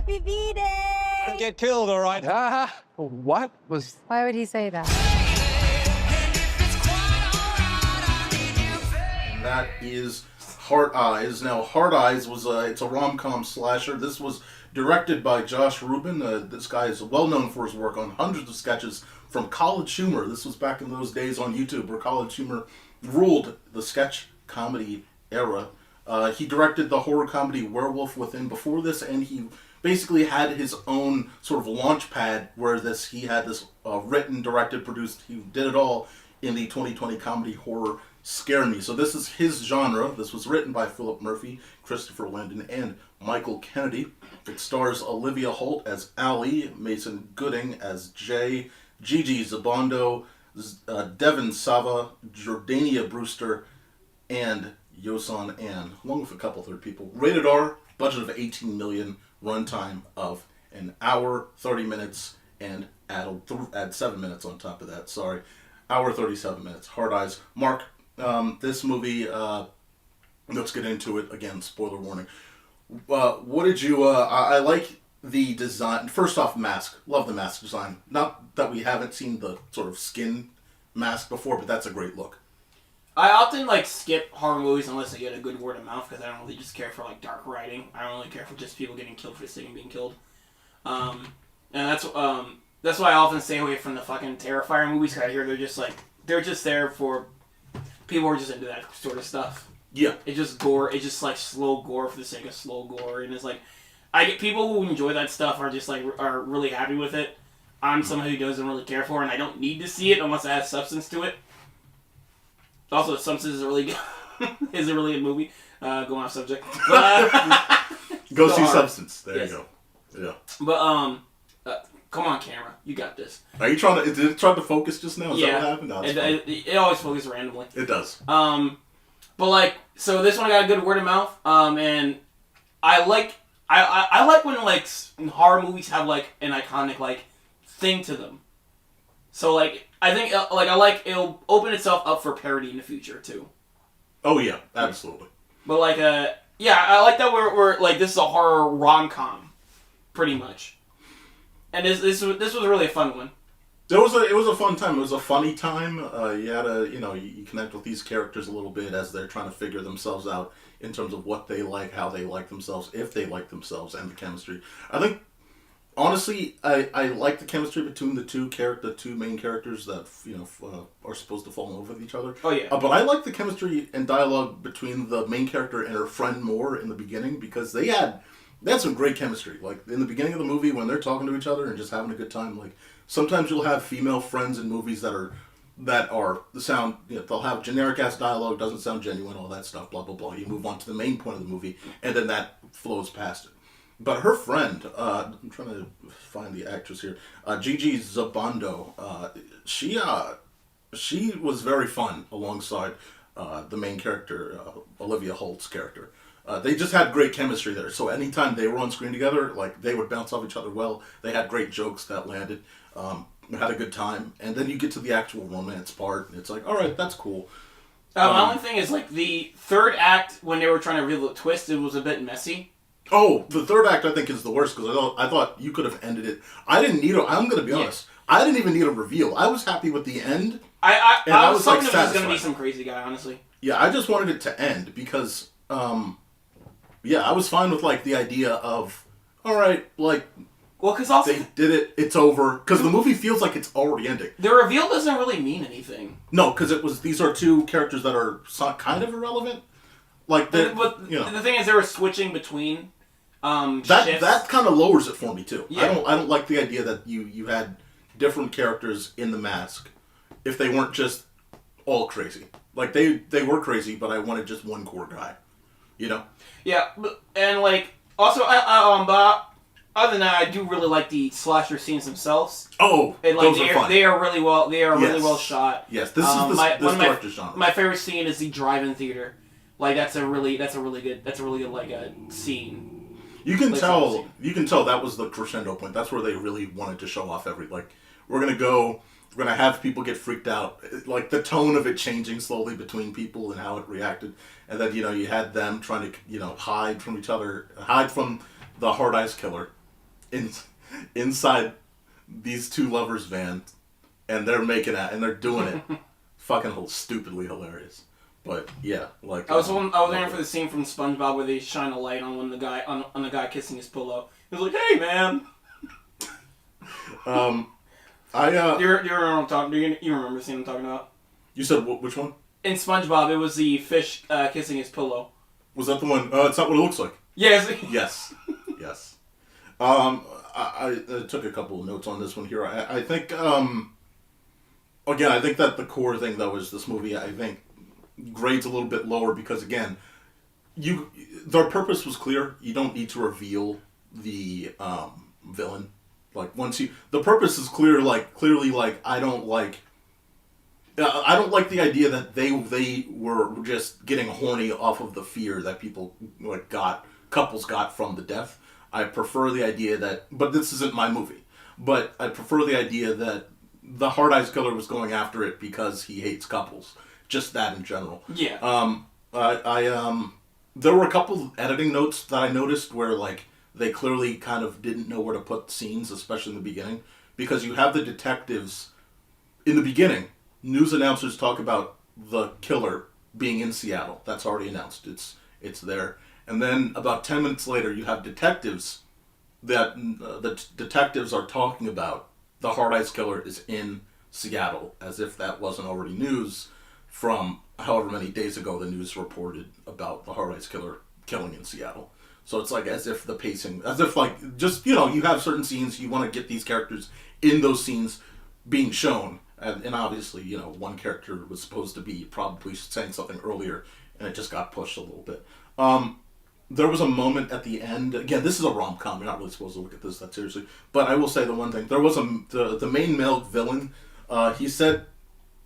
Happy V-Day! Get killed, all right? What was... Why would he say that? And that is Heart Eyes. Now, Heart Eyes was it's a rom-com slasher. This was directed by Josh Rubin. This guy is well known for his work on hundreds of sketches from College Humor. This was back in those days on YouTube where College Humor ruled the sketch comedy era. He directed the horror comedy Werewolf Within before this, and he basically had his own sort of launch pad where he had this written, directed, produced. He did it all in the 2020 comedy horror Scare Me. So this is his genre. This was written by Philip Murphy, Christopher Landon, and Michael Kennedy. It stars Olivia Holt as Allie, Mason Gooding as Jay, Gigi Zabondo, Devin Sava, Jordania Brewster, and Yosan Ann, along with a couple third people. Rated R, budget of $18 million, runtime of an hour, 30 minutes, and add 7 minutes on top of that. Sorry, hour 37 minutes. Hard Eyes. Mark, this movie. Let's get into it again. Spoiler warning. What did you? I like the design. First off, mask. Love the mask design. Not that we haven't seen the sort of skin mask before, but that's a great look. I often skip horror movies unless I get a good word of mouth because I don't really just care for dark writing. I don't really care for just people getting killed for the sake of being killed. And that's why I often stay away from the fucking Terrifier movies because I hear they're just there for people who are just into that sort of stuff. Yeah. It's just gore. It's just slow gore for the sake of slow gore, and it's I get people who enjoy that stuff are just are really happy with it. I'm someone who doesn't really care for it, and I don't need to see it unless it has substance to it. Also, Substance is a really good movie. Going off subject, but, go see Substance. There you go. Yeah. But come on, camera, you got this. Are you trying to? Did it try to focus just now? Is that what happened? No, it always focuses randomly. It does. But so this one got a good word of mouth. And I like when horror movies have an iconic thing to them. So I think it'll open itself up for parody in the future too. Oh yeah, absolutely. But I like that we're this is a horror rom-com, pretty much. And this was really a fun one. It was a fun time. It was a funny time. You had you connect with these characters a little bit as they're trying to figure themselves out in terms of what they like, how they like themselves, if they like themselves, and the chemistry. I think. Honestly, I like the chemistry between the two main characters that are supposed to fall in love with each other. Oh yeah. But I like the chemistry and dialogue between the main character and her friend more in the beginning because they had some great chemistry. In the beginning of the movie when they're talking to each other and just having a good time. Sometimes you'll have female friends in movies that sound they'll have generic ass dialogue, doesn't sound genuine, all that stuff, blah blah blah. You move on to the main point of the movie and then that flows past it. But her friend, I'm trying to find the actress here, Gigi Zabondo, she was very fun alongside the main character, Olivia Holt's character. They just had great chemistry there. So anytime they were on screen together, they would bounce off each other well. They had great jokes that landed. Had a good time. And then you get to the actual romance part, and it's all right, that's cool. My only thing is the third act when they were trying to reveal the twist, it was a bit messy. Oh, the third act I think is the worst because I thought you could have ended it. I didn't need I'm going to be honest. I didn't even need a reveal. I was happy with the end. I was hoping it was going to be some crazy guy, honestly. Yeah, I just wanted it to end because, I was fine with the idea of, all right, well, because also they did it. It's over because the movie feels like it's already ending. The reveal doesn't really mean anything. No, because these are two characters that are kind of irrelevant. The thing is, they were switching between. That kind of lowers it for me too. Yeah. I don't like the idea that you had different characters in the mask if they weren't just all crazy. They were crazy, but I wanted just one core guy. Yeah, and also but other than that, I do really like the slasher scenes themselves. Oh, and those are fun. They are really well shot. Yes, this is this director's genre. My favorite scene is the drive-in theater. That's a really good scene. You can tell that was the crescendo point. That's where they really wanted to show off we're gonna have people get freaked out. The tone of it changing slowly between people and how it reacted. And then, you had them trying to, hide from each other, hide from the Hard Eyes killer. in, inside these two lovers' van, and they're making out and they're doing it, fucking stupidly hilarious. But yeah, like I was waiting for the scene from SpongeBob where they shine a light on the guy kissing his pillow. He was like, "Hey, man." Do you remember what I'm talking? You remember the scene I'm talking about? You said which one? In SpongeBob, it was the fish kissing his pillow. Was that the one? It's not what it looks like. Yes. Yes. Yes. I took a couple of notes on this one here. I think again, I think that the core thing though is this movie. I think grades a little bit lower because again, their purpose was clear. You don't need to reveal the villain. Like the purpose is clear. Like clearly, like I don't like the idea that they were just getting horny off of the fear that people couples got from the death. I prefer the idea that, but this isn't my movie. But I prefer the idea that the Hard Eyes Killer was going after it because he hates couples. Just that in general. Yeah. There were a couple editing notes that I noticed where like they clearly kind of didn't know where to put scenes, especially in the beginning, because you have the detectives in the beginning. News announcers talk about the killer being in Seattle. That's already announced. It's there. And then about 10 minutes later, you have detectives that the detectives are talking about the Hard Eyes Killer is in Seattle, as if that wasn't already news from however many days ago the news reported about the Hard Eyes Killer killing in Seattle. So it's like as if the pacing, as if like just, you have certain scenes, you want to get these characters in those scenes being shown. And obviously, one character was supposed to be probably saying something earlier, and it just got pushed a little bit. There was a moment at the end. Again, this is a rom-com. You're not really supposed to look at this that seriously. But I will say the one thing. There was the main male villain. He said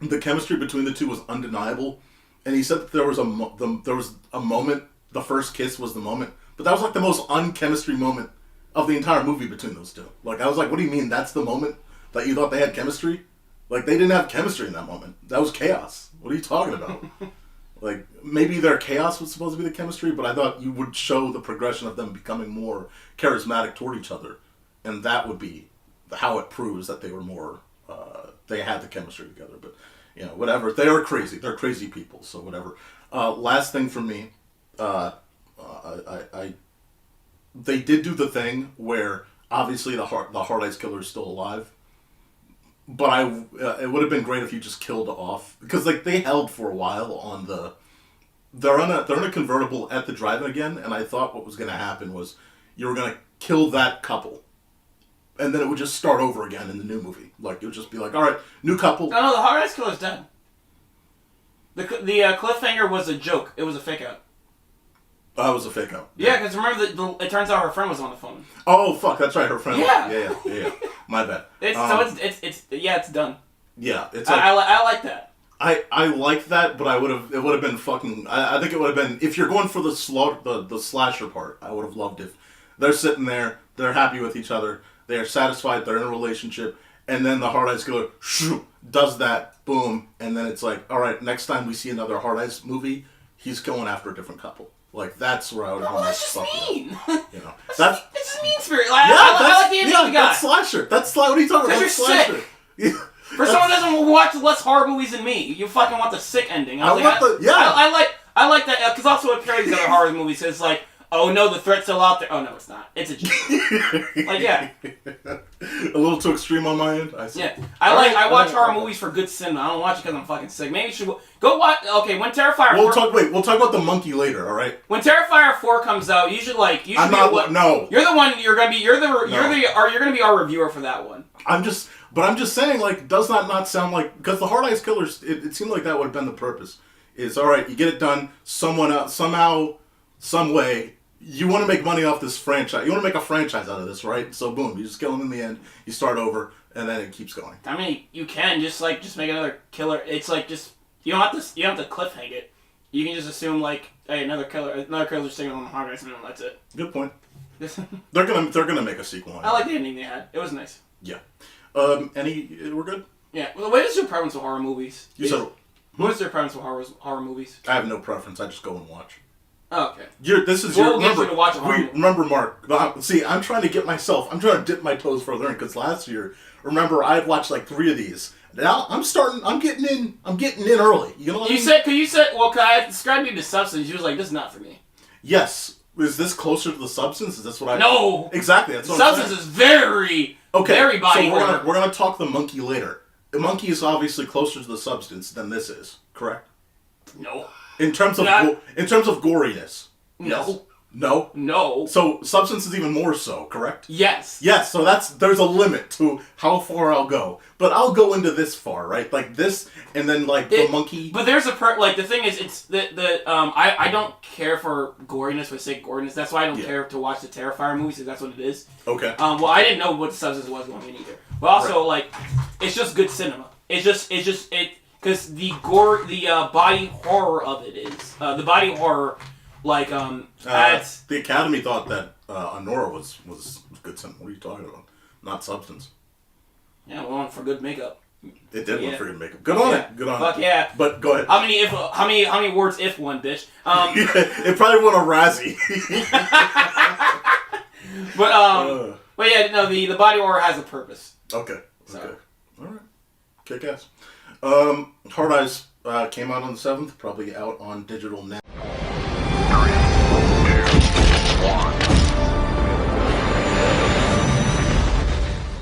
the chemistry between the two was undeniable. And he said that there was a moment. The first kiss was the moment. But that was like the most unchemistry moment of the entire movie between those two. Like, I was like, what do you mean that's the moment that you thought they had chemistry? Like, they didn't have chemistry in that moment. That was chaos. What are you talking about? Like, maybe their chaos was supposed to be the chemistry, but I thought you would show the progression of them becoming more charismatic toward each other. And that would be how it proves that they were more, they had the chemistry together. But, whatever. They are crazy. They're crazy people, so whatever. Last thing for me, they did do the thing where, obviously, the Hard Eyes Killer is still alive. But it would have been great if you just killed off, because like they held for a while on they're in a convertible at the drive-in again, and I thought what was going to happen was you were going to kill that couple, and then it would just start over again in the new movie. Like it would just be like, all right, new couple. No, the Hard Eyes Killer's dead. The cliffhanger was a joke. It was a fake out. Oh, it was a fake out. Yeah, because remember, it turns out her friend was on the phone. Oh, fuck, that's right, her friend. Yeah. Yeah. My bad. It's done. Yeah, it's. Like, I like that. I like that, but it would have been fucking. I think it would have been if you're going for the slasher part. I would have loved if they're sitting there, they're happy with each other, they are satisfied, they're in a relationship, and then the Hard Eyes Killer does that, boom, and then it's like, all right, next time we see another Hard Eyes movie, he's going after a different couple. Like, that's where I would have that's just mean. That's just mean spirit. I like the ending of the guy. That's slasher. What are you talking about? Because you're slasher. sick. For someone who doesn't watch less horror movies than me, you fucking want the sick ending. I like that, because also it parodies other horror movies. It's like, oh no, the threat's still out there. Oh no, it's not. It's a joke. Like, yeah. A little too extreme on my end. I see. Yeah. I watch horror movies for good cinema. I don't watch it because I'm fucking sick. Maybe you should go watch. Okay, when Terrifier 4... We'll talk about the monkey later, alright? When Terrifier 4 comes out, you should no. You're the one, you're gonna be our reviewer for that one. I'm just saying, like, does that not sound like, because the Hard Eyes Killers, it seemed like that would have been the purpose. Is, alright, you get it done, someone else, somehow, some way, you want to make money off this franchise. You want to make a franchise out of this, right? So boom, you just kill him in the end. You start over, and then it keeps going. I mean, you can just make another killer. It's like just you don't have to cliffhang it. You can just assume like, hey, another killer's sitting on the Hard Eyes, and that's it. Good point. They're gonna make a sequel. I like the ending they had. It was nice. Yeah. We're good. Yeah. Well, what is your preference with horror movies? What is your preference with horror movies? I have no preference. I just go and watch. Okay. This is We'll your get remember. you to watch a horror movie. Remember, Mark. See, I'm trying to dip my toes further in because last year, remember, I had watched like 3 of these. Now I'm getting in early. You know what I mean? You said, well, I described you to substance. You was like, this is not for me. Yes. Is this closer to the substance? Is this what I? No. Exactly. That's what Substance I'm saying. is very body So horror. we're gonna talk the monkey later. The monkey is obviously closer to the substance than this is. Correct. No. In terms of goriness. No. Yes. No. No. So substance is even more so. Correct. Yes. Yes, so there's a limit to how far I'll go. But I'll go into this far, right? Like this, and then like the monkey. But there's the thing is, it's I don't care for goriness for sake of goriness. That's why I don't care to watch the Terrifier movies, if that's what it is. Okay. Well, I didn't know what the substance was going in either. But also, it's just good cinema. Because the body horror of it is, the body horror, adds... The Academy thought that Honora was good cinema. What are you talking about? Not substance. Yeah, well, for good makeup. It did win for good makeup. Good on it. Good on it. Fuck yeah. But go ahead. How many awards if won, bitch? It probably won a Razzie. But yeah, no, the body horror has a purpose. Okay. Okay. All right. Kick ass. Hard Eyes came out on the 7th. Probably out on digital now. 3, 2, 1.